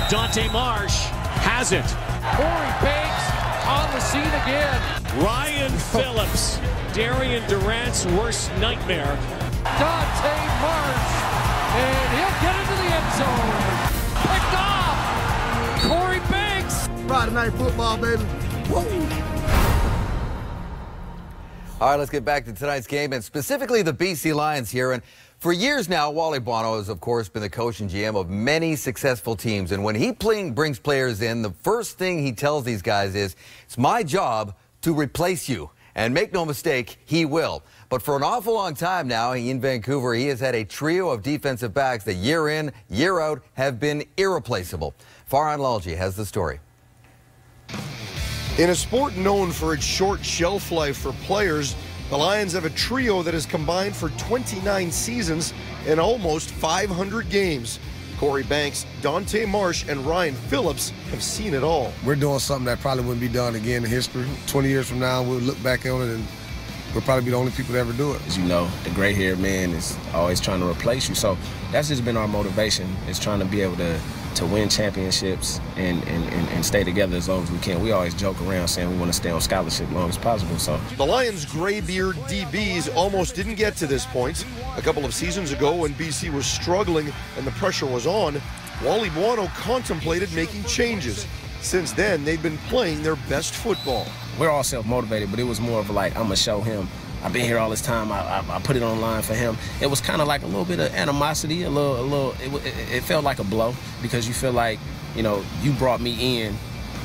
Dante Marsh has it. Korey Banks on the scene again. Ryan Phillips, Darian Durant's worst nightmare. Dante Marsh, and he'll get into the end zone. Picked off. Korey Banks. Friday night football, baby. Woo! All right, let's get back to tonight's game, and specifically the BC Lions here. And for years now, Wally Bono has, of course, been the coach and GM of many successful teams. And when he brings players in, the first thing he tells these guys is, it's my job to replace you. And make no mistake, he will. But for an awful long time now, in Vancouver, he has had a trio of defensive backs that year in, year out have been irreplaceable. Farhan Lalji has the story. In a sport known for its short shelf life for players, the Lions have a trio that has combined for 29 seasons and almost 500 games. Korey Banks, Dante Marsh, and Ryan Phillips have seen it all. We're doing something that probably wouldn't be done again in history. 20 years from now, we'll look back on it and we'll probably be the only people to ever do it. As you know, the gray-haired man is always trying to replace you. So that's just been our motivation, is trying to be able to win championships and stay together as long as we can. We always joke around saying we want to stay on scholarship as long as possible. So the Lions' Greybeard DBs almost didn't get to this point. A couple of seasons ago, when BC was struggling and the pressure was on, Wally Bono contemplated making changes. Since then, they've been playing their best football. We're all self-motivated, but it was more of like, I'm going to show him. I've been here all this time. I put it online for him. It was kind of like a little bit of animosity, it felt like a blow, because you feel like, you know, you brought me in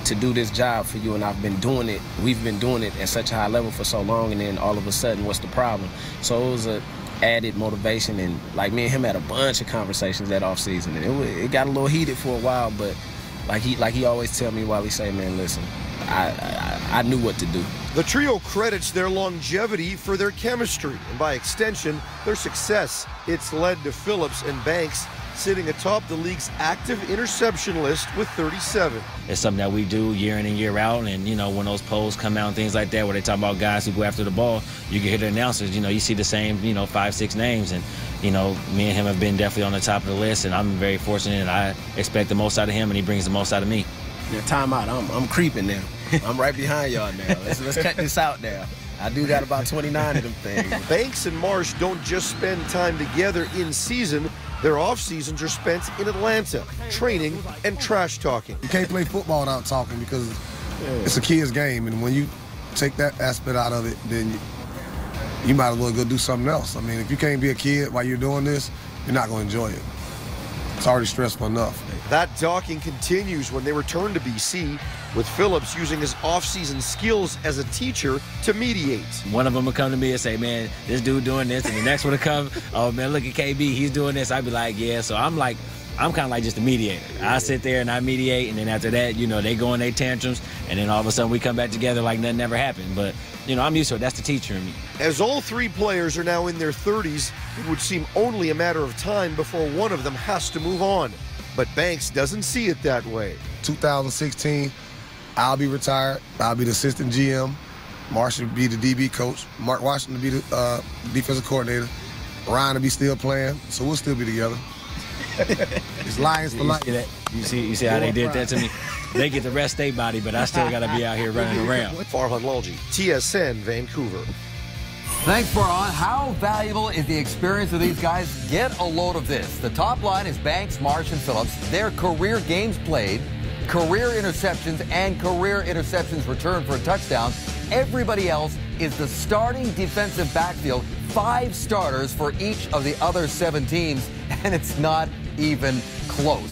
to do this job for you, and I've been doing it. We've been doing it at such a high level for so long, and then all of a sudden, what's the problem? So it was a added motivation, and like me and him had a bunch of conversations that off season, and it got a little heated for a while, but like he always tell me while he say, man, listen, I knew what to do. The trio credits their longevity for their chemistry, and by extension, their success. It's led to Phillips and Banks sitting atop the league's active interception list with 37. It's something that we do year in and year out, and, you know, when those polls come out and things like that, where they talk about guys who go after the ball, you can hear the announcers, you know, you see the same, you know, 5, 6 names, and, you know, me and him have been definitely on the top of the list, and I'm very fortunate, and I expect the most out of him, and he brings the most out of me. Yeah, time out. I'm creeping now. I'm right behind y'all now. Let's cut this out now. I do got about 29 of them things. Banks and Marsh don't just spend time together in season. Their off seasons are spent in Atlanta, training and trash talking. You can't play football without talking, because it's a kid's game, and when you take that aspect out of it, then you might as well go do something else. I mean, if you can't be a kid while you're doing this, you're not going to enjoy it. It's already stressful enough. That talking continues when they return to BC, with Phillips using his off-season skills as a teacher to mediate. One of them will come to me and say, man, this dude doing this, and the next one will come, oh, man, look at KB, he's doing this. I'd be like, yeah. So I'm kind of like just a mediator. I sit there and I mediate, and then after that, you know, they go in their tantrums, and then all of a sudden we come back together like nothing ever happened. But, you know, I'm used to it. That's the teacher in me. As all three players are now in their 30s, it would seem only a matter of time before one of them has to move on. But Banks doesn't see it that way. 2016, I'll be retired. I'll be the assistant GM. Marsh will be the DB coach. Mark Washington will be the defensive coordinator. Ryan will be still playing, so we'll still be together. It's Lions for life. You see how they did that to me? They get the rest of their body, but I still got to be out here running around. Farhan Lalji, TSN Vancouver. Thanks, Farhan. How valuable is the experience of these guys? Get a load of this. The top line is Banks, Marsh, and Phillips. Their career games played, career interceptions, and career interceptions returned for a touchdown. Everybody else is the starting defensive backfield, 5 starters for each of the other 7 teams, and it's not even close.